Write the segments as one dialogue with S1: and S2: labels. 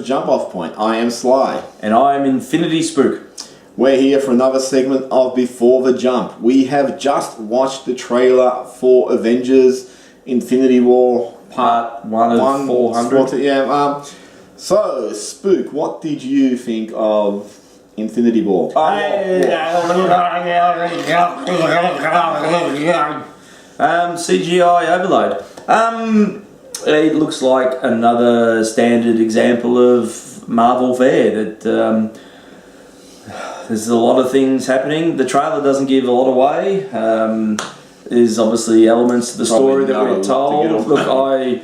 S1: the jump off point. I am Sly.
S2: And I am Infinity Spook.
S1: We're here for another segment of Before the Jump. We have just watched the trailer for Avengers Infinity War
S2: Part 1 of 400.
S1: Yeah. So, Spook, what did you think of Infinity War?
S2: CGI overload. It looks like another standard example of Marvel fare. That there's a lot of things happening. The trailer doesn't give a lot away. There's obviously elements to the story that we're told. Look, I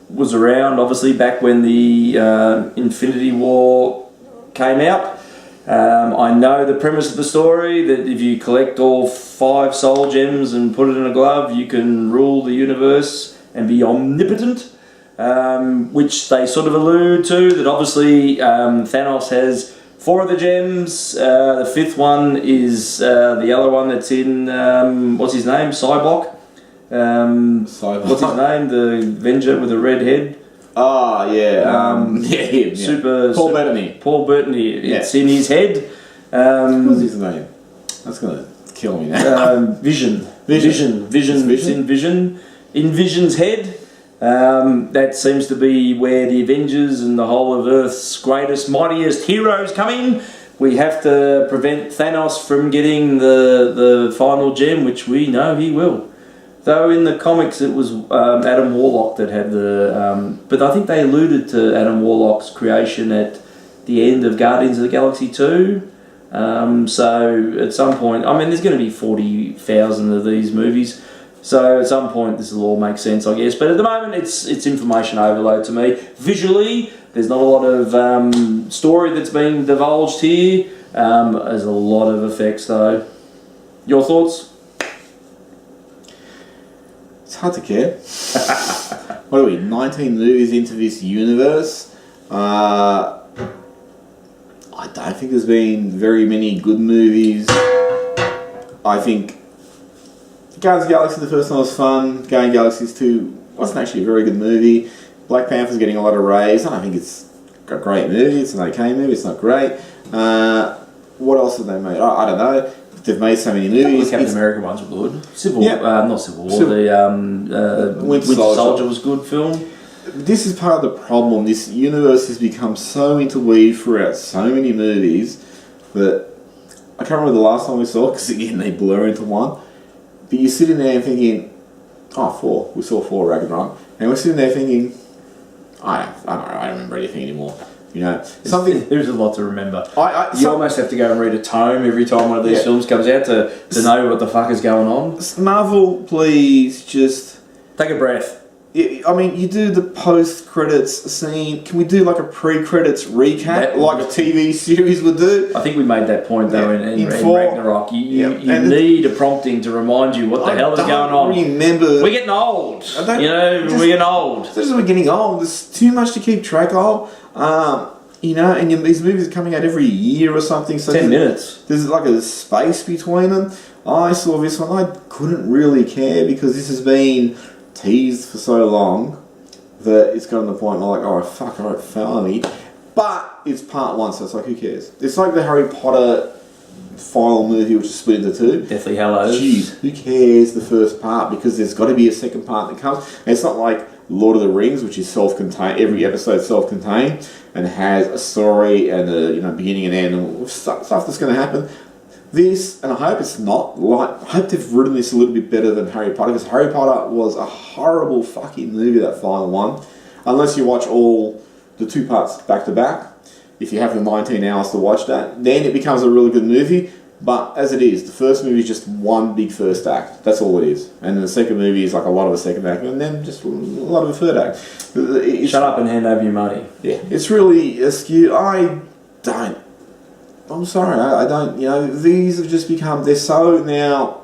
S2: was around obviously back when the Infinity War came out. I know the premise of the story, that if you collect all 5 soul gems and put it in a glove, you can rule the universe and be omnipotent, which they sort of allude to, that obviously Thanos has 4 of the gems. The 5th one is the other one that's in, what's his name, Cyborg? What's his name, the Avenger with the red head?
S1: Oh, yeah. Him. Paul Bettany.
S2: Paul Bettany. It's in his head.
S1: What's his name? That's going to kill me now.
S2: Vision. It's in Vision. In Vision's head. That seems to be where the Avengers and the whole of Earth's greatest, mightiest heroes come in. We have to prevent Thanos from getting the final gem, which we know he will. Though in the comics it was Adam Warlock that had the... but I think they alluded to Adam Warlock's creation at the end of Guardians of the Galaxy 2. So at some point... I mean, there's going to be 40,000 of these movies. So at some point this will all make sense, I guess. But at the moment it's information overload to me. Visually, there's not a lot of story that's being divulged here. There's a lot of effects though. Your thoughts?
S1: It's hard to care. What are we, 19 movies into this universe? I don't think there's been very many good movies. I think Guardians of the Galaxy, the first one was fun. Guardians of the Galaxy 2 wasn't actually a very good movie. Black Panther's getting a lot of raves. I don't think it's a great movie. It's an okay movie. It's not great. What else have they made? I don't know. They've made so many movies.
S2: The Captain America ones were good. Not Civil War. The
S1: Winter
S2: Soldier was a good film.
S1: This is part of the problem. This universe has become so interweaved throughout so many movies that I can't remember the last time we saw it, because again they blur into one. But you're sitting there and thinking, oh, 4. We saw 4 Ragnarok, and we're sitting there thinking, I don't remember anything anymore. You know,
S2: there's a lot to remember.
S1: You
S2: almost have to go and read a tome every time one of these films comes out to know what the fuck is going on.
S1: Marvel, please just
S2: take a breath.
S1: I mean, you do the post-credits scene. Can we do like a pre-credits recap, like a TV series would do?
S2: I think we made that point though in Ragnarok. You need a prompting to remind you what the hell is going on.
S1: Remember,
S2: we're getting old. We're getting old.
S1: It's just we're getting old. There's too much to keep track of. And these movies are coming out every year or something. So
S2: 10 minutes.
S1: There's like a space between them. I saw this one. I couldn't really care because this has been teased for so long that it's gotten to the point where I'm like, oh fuck, I won't follow me. But it's part 1, so it's like, who cares? It's like the Harry Potter final movie, which is split into 2.
S2: Deathly Hallows.
S1: Jeez, who cares the first part? Because there's got to be a second part that comes. And it's not like Lord of the Rings, which is self-contained. Every episode self-contained and has a story and a beginning and end and stuff that's going to happen. This, and I hope it's not I hope they've written this a little bit better than Harry Potter, because Harry Potter was a horrible fucking movie, that final one. Unless you watch all the 2 parts back to back, if you have the 19 hours to watch that, then it becomes a really good movie. But as it is, the first movie is just one big first act. That's all it is. And then the second movie is like a lot of a second act, and then just a lot of a third act.
S2: Shut up and hand over your money.
S1: Yeah, it's really askew. I'm sorry, I don't, these have just become, they're so now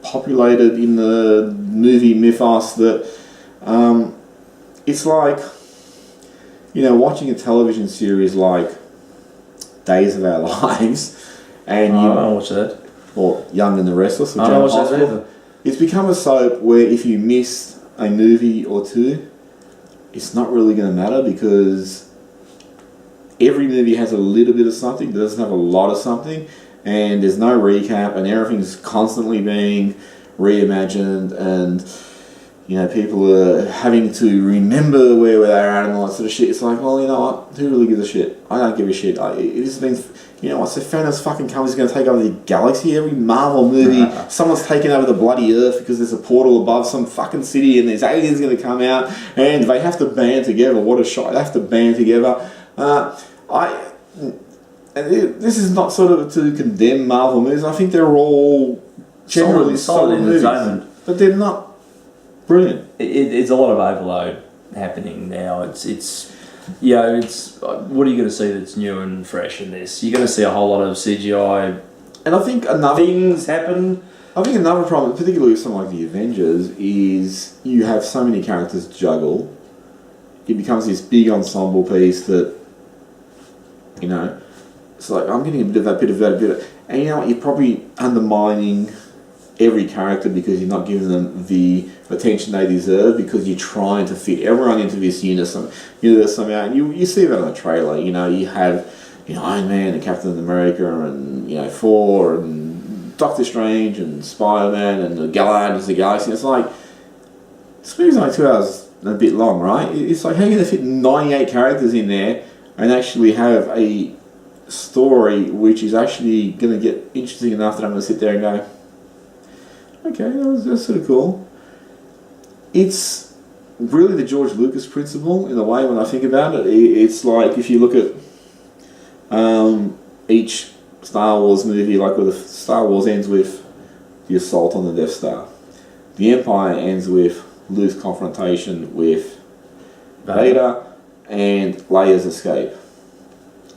S1: populated in the movie mythos that it's like, watching a television series like Days of Our Lives, and
S2: I don't watch that.
S1: Or Young and the Restless.
S2: I don't watch that either.
S1: It's become a soap where if you miss a movie or two, it's not really going to matter because every movie has a little bit of something, but doesn't have a lot of something, and there's no recap, and everything's constantly being reimagined, and people are having to remember where they are at and all that sort of shit. It's like, well, you know what? Who really gives a shit? I don't give a shit. It has been, so Thanos fucking comes, he's going to take over the galaxy. Every Marvel movie, someone's taking over the bloody Earth because there's a portal above some fucking city and there's aliens going to come out and they have to band together. What a shot. They have to band together. This is not sort of to condemn Marvel movies. I think they're all generally solid movies, but they're not brilliant.
S2: It's a lot of overload happening now. It's what are you going to see that's new and fresh in this? You're going to see a whole lot of CGI,
S1: and I think
S2: things happen.
S1: I think another problem, particularly with something like the Avengers, is you have so many characters to juggle. It becomes this big ensemble piece that it's like I'm getting a bit of that, and you know what? You're probably undermining every character because you're not giving them the attention they deserve because you're trying to fit everyone into this universe somehow. And you see that in the trailer. You have Iron Man and Captain America and Thor and Doctor Strange and Spider-Man and the Guardians of the Galaxy. It's like this movie's only 2 hours and a bit long, right? It's like how are you going to fit 98 characters in there and actually have a story which is actually going to get interesting enough that I'm going to sit there and go, okay, that's sort of cool. It's really the George Lucas principle in a way when I think about it. It's like if you look at each Star Wars movie, like where the Star Wars ends with the assault on the Death Star. The Empire ends with Luke's confrontation with Vader and Leia's escape.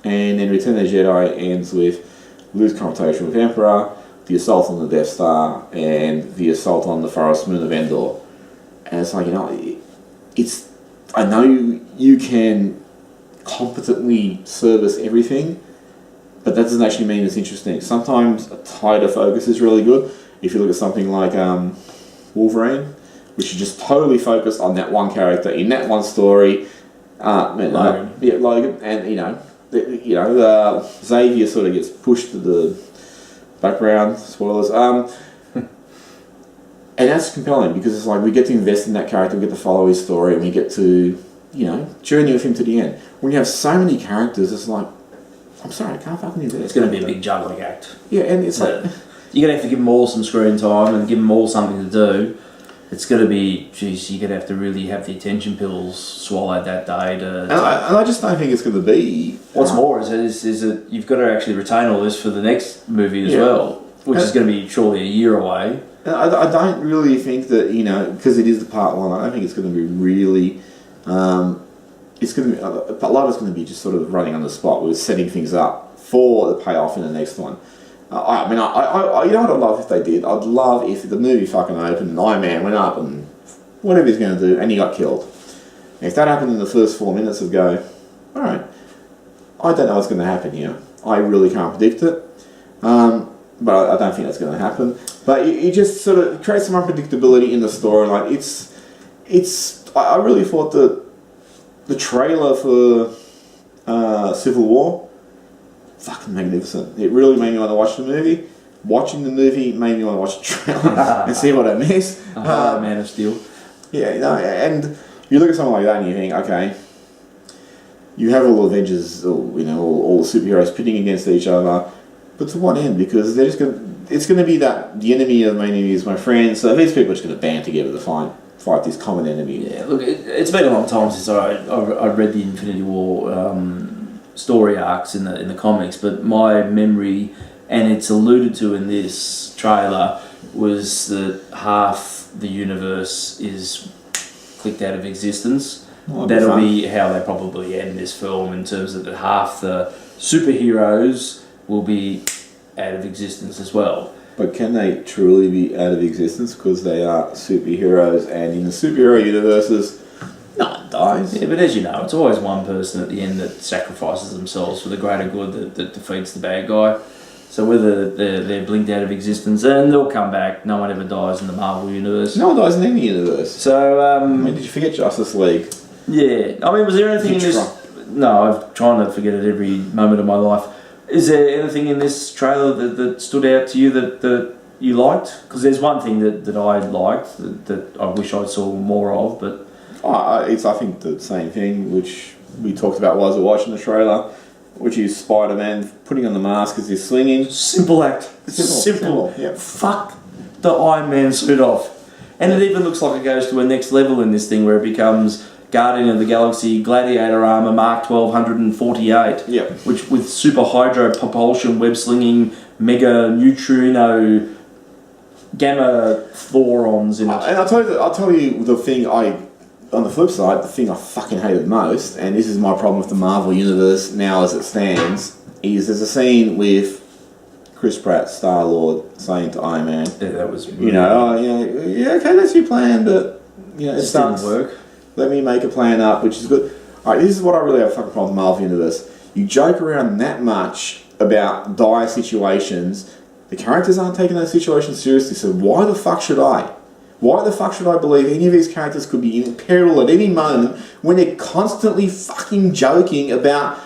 S1: And then Return of the Jedi ends with Luke's confrontation with Emperor, the assault on the Death Star, and the assault on the forest moon of Endor. And it's like, I know you can competently service everything, but that doesn't actually mean it's interesting. Sometimes a tighter focus is really good. If you look at something like Wolverine, which is just totally focused on that one character in that one story. Logan. And Xavier sort of gets pushed to the background, spoilers. And that's compelling because it's like we get to invest in that character, we get to follow his story, and we get to, journey with him to the end. When you have so many characters, it's like, I'm sorry, I can't fucking do this.
S2: It's going to be a big juggling act.
S1: Yeah, and it's like
S2: you're going to have to give them all some screen time and give them all something to do. It's going to be, you're going to have to really have the attention pills swallowed that day and
S1: I just don't think it's going to be.
S2: What's more is that you've got to actually retain all this for the next movie as well, which is going to be surely a year away.
S1: I don't really think that, because it is the part one, I don't think it's going to be really, it's going to be, a lot of it's going to be just sort of running on the spot with setting things up for the payoff in the next one. I you know what I'd love if they did? I'd love if the movie fucking opened and Iron Man went up and whatever he's going to do and he got killed. And if that happened in the first 4 minutes of go, alright, I don't know what's going to happen here. I really can't predict it. But I don't think that's going to happen. But it just sort of creates some unpredictability in the storyline. I really thought that the trailer for Civil War, fucking magnificent. It really made me want to watch the movie. Watching the movie made me want to watch the trailer and see what I missed.
S2: Man of Steel.
S1: Yeah, and you look at something like that and you think, okay, you have all the Avengers, all the superheroes pitting against each other, but to what end? Because they're just it's going to be that the enemy of my enemy is my friend. So these people are just going to band together to fight this common enemy.
S2: Yeah, look, it's been a long time since I read the Infinity War story arcs in the comics, but my memory, and it's alluded to in this trailer, was that half the universe is clicked out of existence. That'll be how they probably end this film, in terms of that half the superheroes will be out of existence as well.
S1: But can they truly be out of existence because they are superheroes, and in the superhero universes, no one dies?
S2: Yeah, but as you know, it's always one person at the end that sacrifices themselves for the greater good that defeats the bad guy. So whether they're blinked out of existence, and they'll come back, no one ever dies in the Marvel universe.
S1: No one dies in any universe.
S2: So,
S1: did you forget Justice League?
S2: Yeah. I mean, was there anything in this... No, I'm trying to forget it every moment of my life. Is there anything in this trailer that stood out to you that you liked? Because there's one thing that I liked that I wish I saw more of, but...
S1: It's, I think, the same thing, which we talked about while I was watching the trailer, which is Spider-Man putting on the mask as he's swinging.
S2: Simple act. Simple. Yep. Fuck the Iron Man suit off. And it even looks like it goes to a next level in this thing where it becomes Guardian of the Galaxy Gladiator Armor Mark 1248.
S1: Yep.
S2: Which with super hydro propulsion, web slinging, mega neutrino gamma thorons in it.
S1: And I'll tell you the thing on the flip side, the thing I fucking hated most, and this is my problem with the Marvel Universe now as it stands, is there's a scene with Chris Pratt, Star-Lord, saying to Iron Man,
S2: yeah, that was really
S1: okay, that's your plan, but it
S2: didn't work.
S1: Let me make a plan up, which is good. Alright, this is what I really have a fucking problem with the Marvel Universe. You joke around that much about dire situations, the characters aren't taking those situations seriously, so why the fuck should I? Why the fuck should I believe any of these characters could be in peril at any moment when they're constantly fucking joking about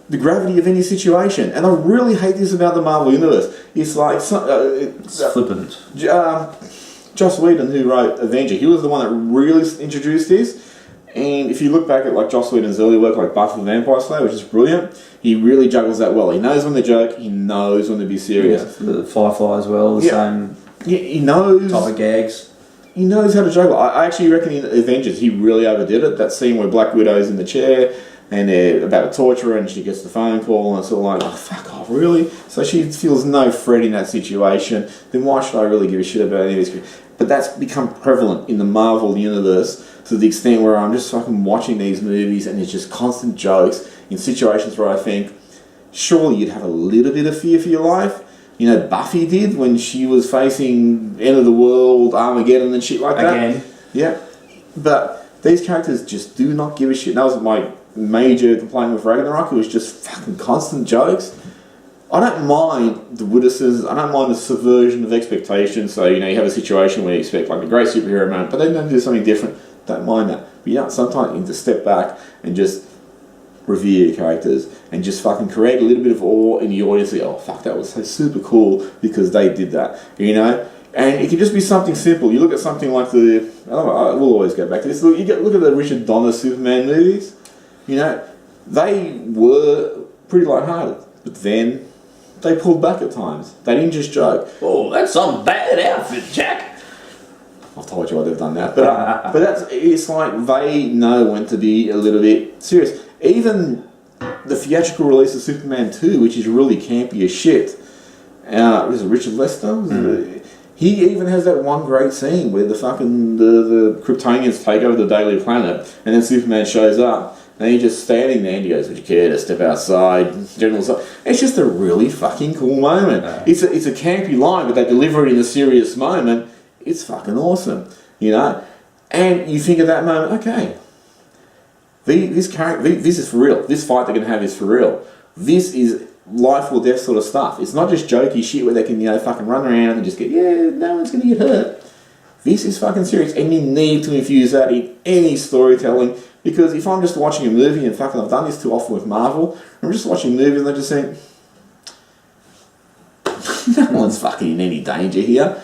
S1: the gravity of any situation? And I really hate this about the Marvel Universe. It's like...
S2: it's flippant.
S1: Joss Whedon, who wrote Avenger, he was the one that really introduced this. And if you look back at like Joss Whedon's early work, like Buffy the Vampire Slayer, which is brilliant, he really juggles that well. He knows when to joke, he knows when to be serious.
S2: Yeah, the Firefly as well, the same
S1: he knows
S2: type of gags.
S1: He knows how to juggle. I actually reckon in Avengers he really overdid it. That scene where Black Widow's in the chair and they're about to torture her and she gets the phone call and it's all like, oh, fuck off, really? So she feels no threat in that situation. Then why should I really give a shit about any of this? But that's become prevalent in the Marvel Universe to the extent where I'm just fucking watching these movies and it's just constant jokes in situations where I think, surely you'd have a little bit of fear for your life. Buffy did when she was facing end of the world, Armageddon and shit like that.
S2: Again.
S1: Yeah. But these characters just do not give a shit. That was my major complaint with Ragnarok. It was just fucking constant jokes. I don't mind the witticisms. I don't mind the subversion of expectations. So, you have a situation where you expect like a great superhero moment, but then they do something different. Don't mind that. But sometimes you need to step back and just revere your characters and just fucking create a little bit of awe in the audience. Like, oh fuck, that was so super cool because they did that, And it can just be something simple. You look at something like we'll always go back to this. Look at the Richard Donner Superman movies. They were pretty lighthearted, but then they pulled back at times. They didn't just joke.
S2: Oh, that's some bad outfit, Jack.
S1: I've told you I'd have done that, but it's like they know when to be a little bit serious. Even the theatrical release of Superman 2, which is really campy as shit. Was it Richard Lester? He even has that one great scene where the Kryptonians take over the Daily Planet, and then Superman shows up, and he's just standing there, and he goes, "Would you care to step outside?" It's just a really fucking cool moment. It's a campy line, but they deliver it in a serious moment. It's fucking awesome, And you think of that moment, okay, this is for real. This fight they're going to have is for real. This is life or death sort of stuff. It's not just jokey shit where they can, fucking run around and just get, no one's going to get hurt. This is fucking serious, and you need to infuse that in any storytelling, because if I'm just watching a movie, and fucking I've done this too often with Marvel, I'm just watching a movie and they're just saying, no one's fucking in any danger here.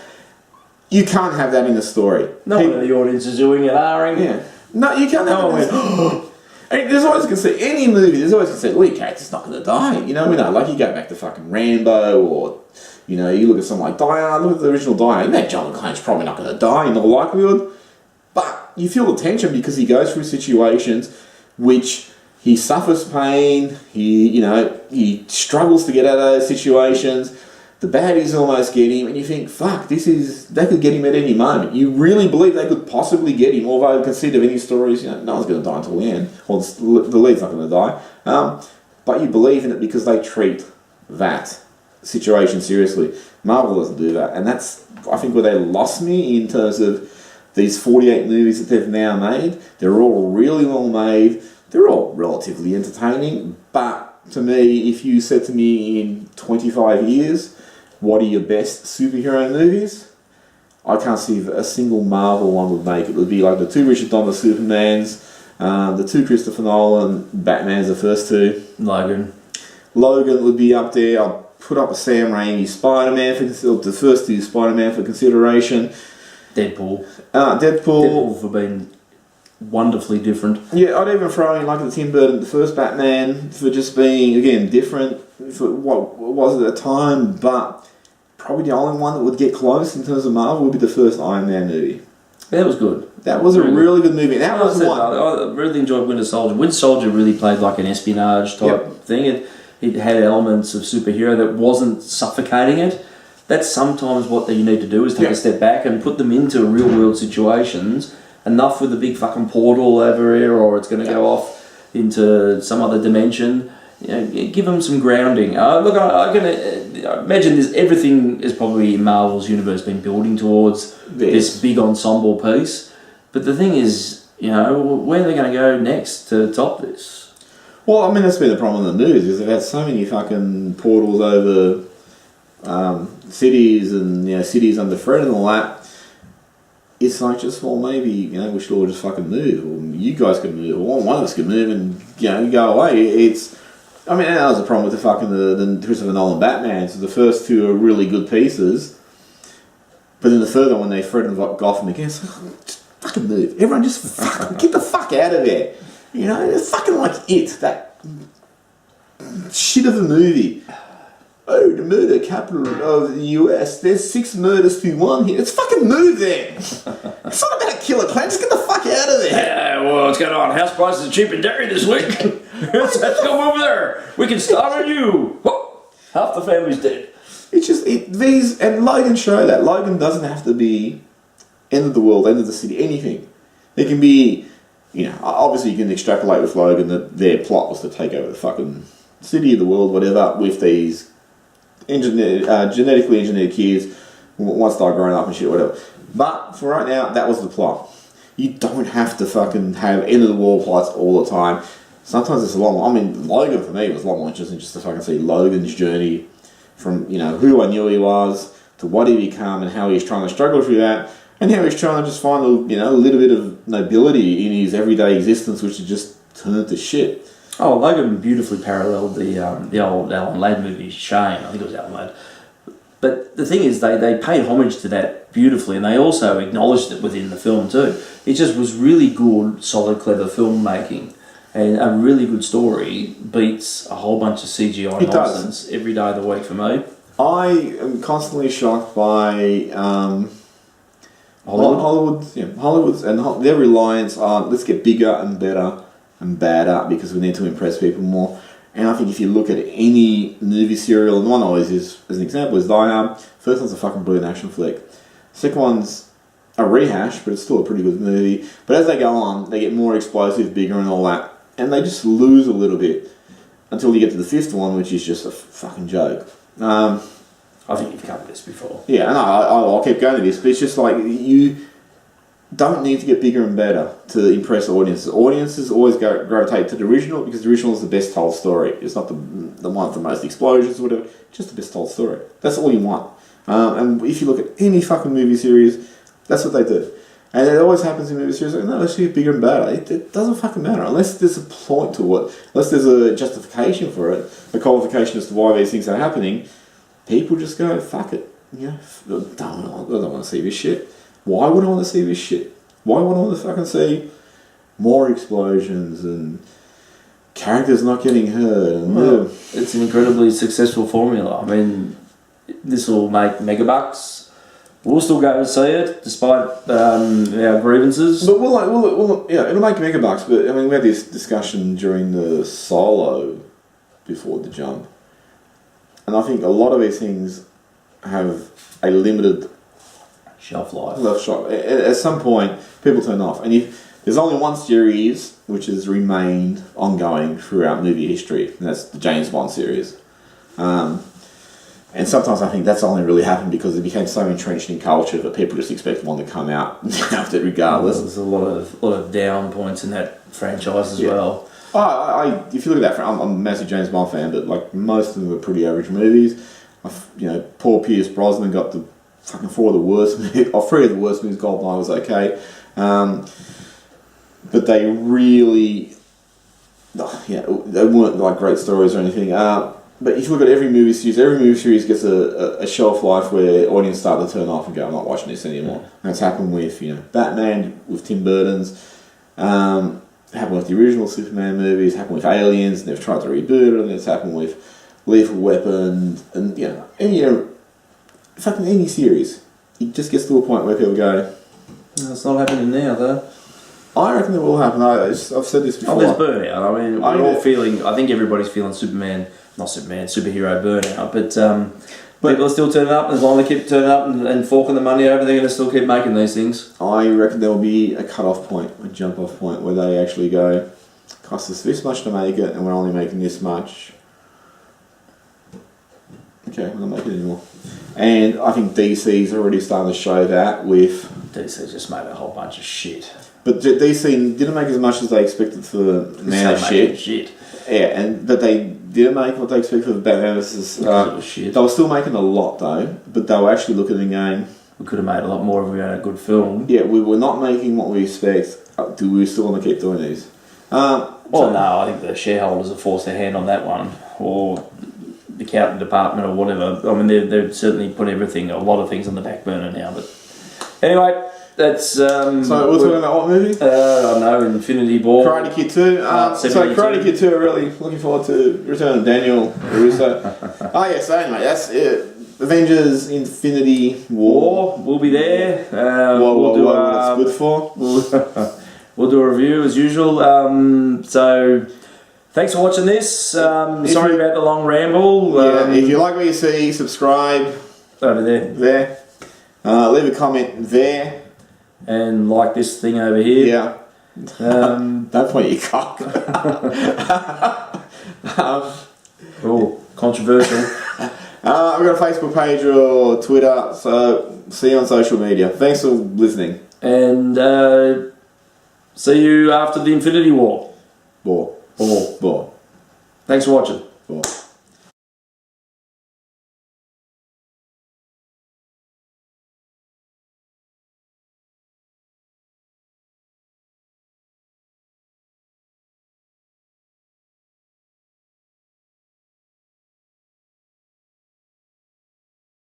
S1: You can't have that in a story.
S2: No one in the audience is doing it,
S1: Yeah. No, you can't have that. And there's always going to say, any movie, there's always going to say, well, your character's not going to die. Like you go back to fucking Rambo, or, you look at something like Die Hard, look at the original Die Hard, and John McClane's probably not going to die in all likelihood. But you feel the tension because he goes through situations which he suffers pain, he struggles to get out of those situations. The baddies almost get him, and you think, fuck, they could get him at any moment. You really believe they could possibly get him, although the conceit of any stories, no one's going to die until the end, or the lead's not going to die. But you believe in it because they treat that situation seriously. Marvel doesn't do that, and that's, I think, where they lost me in terms of these 48 movies that they've now made. They're all really well made. They're all relatively entertaining, but to me, if you said to me in 25 years, what are your best superhero movies? I can't see a single Marvel one would make it. It would be like the two Richard Donner Supermans, The two Christopher Nolan Batmans, the first two.
S2: Logan
S1: would be up there. I'll put up a Sam Raimi Spider-Man the first two Spider-Man for consideration.
S2: Deadpool
S1: Deadpool
S2: for being wonderfully different.
S1: Yeah, I'd even throw in like the Tim Burton, the first Batman, for just being, again, different for what was at the time, but probably the only one that would get close in terms of Marvel would be the first Iron Man movie.
S2: That was good.
S1: That was a really good movie. That was the one.
S2: I really enjoyed Winter Soldier. Winter Soldier really played like an espionage type thing. It had elements of superhero that wasn't suffocating it. That's sometimes what you need to do, is take a step back and put them into real world situations. Enough with the big fucking portal over here, or it's going to go off into some other dimension. You know, give them some grounding. Look, I imagine everything is probably in Marvel's universe been building towards this big ensemble piece. But the thing is, you know, where are they going to go next to top this?
S1: Well, I mean, that's been the problem in the news, is they've had so many fucking portals over cities and, you know, cities under threat and all that. It's like, just, well, maybe, you know, we should all just fucking move, or you guys can move, or one of us can move and, you know, go away. I mean, that was the problem with the fucking the Christopher Nolan Batman. So the first two are really good pieces, but then the third one, they threatened Gotham again. It's like, just fucking move. Everyone just fucking get the fuck out of there. You know, it's fucking like that shit of a movie. Oh, the murder capital of the US. There's 6 murders to 1 here. Let's fucking move there. It's not about a killer clan. Just get the fuck out of there.
S2: Yeah, well, what's going on? House prices are cheap in Derry this week. Let's go over there. We can start on you. Whoa. Half the family's dead.
S1: It's just and Logan show that Logan doesn't have to be end of the world, end of the city, anything. It can be, you know, obviously you can extrapolate with Logan that their plot was to take over the fucking city of the world, whatever, with these genetically engineered kids once they're grown up and shit, whatever. But for right now, that was the plot. You don't have to fucking have end of the world plots all the time. Sometimes it's a lot more. I mean, Logan for me was a lot more interesting just to fucking see Logan's journey from, you know, who I knew he was to what he become and how he's trying to struggle through that, and how he's trying to just find a little bit of nobility in his everyday existence, which is just turned to shit.
S2: Oh, Logan beautifully paralleled the old Alan Ladd movie, Shane. I think it was Alan Ladd. But the thing is, they paid homage to that beautifully, and they also acknowledged it within the film too. It just was really good, solid, clever filmmaking. And a really good story beats a whole bunch of CGI nonsense every day of the week for me.
S1: I am constantly shocked by Hollywood and their reliance on let's get bigger and better and badder because we need to impress people more. And I think if you look at any movie serial, and one always is, as an example, is Die Hard. First one's a fucking brilliant action flick. Second one's a rehash, but it's still a pretty good movie. But as they go on, they get more explosive, bigger and all that. And they just lose a little bit until you get to the fifth one, which is just a fucking joke.
S2: I think you've covered this before.
S1: Yeah, and I'll keep going to this, but it's just like you don't need to get bigger and better to impress audiences. Audiences always gravitate to the original because the original is the best told story. It's not the one with the most explosions or whatever, just the best told story. That's all you want. And if you look at any fucking movie series, that's what they do. And it always happens in movie series, like, no, let's get bigger and better. It doesn't fucking matter. Unless there's a point to it, unless there's a justification for it, a qualification as to why these things are happening, people just go, fuck it. You know, I don't want to see this shit. Why would I want to see this shit? Why would I want to fucking see more explosions and characters not getting hurt? And,
S2: it's an incredibly successful formula. I mean, this will make megabucks. We'll still go and see it, despite our grievances.
S1: But it'll make megabucks. But I mean, we had this discussion during the Solo before the jump, and I think a lot of these things have a limited
S2: shelf life.
S1: At some point, people turn off, and if there's only one series which has remained ongoing throughout movie history, and that's the James Bond series. And sometimes I think that's only really happened because it became so entrenched in culture that people just expect one to come out after it regardless.
S2: There's a lot of down points in that franchise as well.
S1: If you look at that, I'm a massive James Bond fan, but like most of them were pretty average movies. Poor Pierce Brosnan got the fucking 4 of the worst movies, or 3 of the worst movies. Goldeneye was okay. but they really, they weren't like great stories or anything. But if you look at every movie series gets a shelf life where audience start to turn off and go, I'm not watching this anymore. And it's happened with Batman, with Tim Burton's. Happened with the original Superman movies. Happened with Aliens, and they've tried to reboot it. And it's happened with Lethal Weapon, and fucking any series. It just gets to a point where people go,
S2: no, it's not happening now, though.
S1: I reckon it will happen. I've said this before.
S2: Oh, there's burnout. I mean, we're all feeling. I think everybody's feeling superhero burnout. But people are still turning up, and as long as they keep turning up and forking the money over, they're going to still keep making these things. I
S1: reckon there will be a cut-off point, a jump-off point, where they actually go, cost us this much to make it, and we're only making this much. Okay, we're not making it anymore. And I think DC's already starting to show that with...
S2: DC just made a whole bunch of shit.
S1: But DC didn't make as much as they expected for the amount of shit. Yeah, but they didn't make what they expected for the Batman vs.
S2: Shit.
S1: They were still making a lot though, but they were actually looking and going,
S2: we could have made a lot more if we had a good film.
S1: Yeah, we were not making what we expect. Do we still want to keep doing these?
S2: No, I think the shareholders have forced their hand on that one, or the accounting department or whatever. I mean, they've certainly put a lot of things on the back burner now. But anyway, that's...
S1: so we're talking about what movie?
S2: I don't know, Infinity War.
S1: Karate Kid 2. So Karate Kid 2, we're really looking forward to Return of Daniel Russo. So anyway, that's it. Avengers Infinity War.
S2: We'll be there.
S1: What it's good for.
S2: We'll do a review as usual. So... Thanks for watching this. Sorry about the long ramble.
S1: If you like what you see, subscribe.
S2: Over there.
S1: Leave a comment there.
S2: And like this thing over here.
S1: Yeah. Don't point your cock.
S2: Controversial.
S1: I've got a Facebook page or Twitter, so see you on social media. Thanks for listening.
S2: And see you after the Infinity War.
S1: War.
S2: Thanks for watching.
S1: War.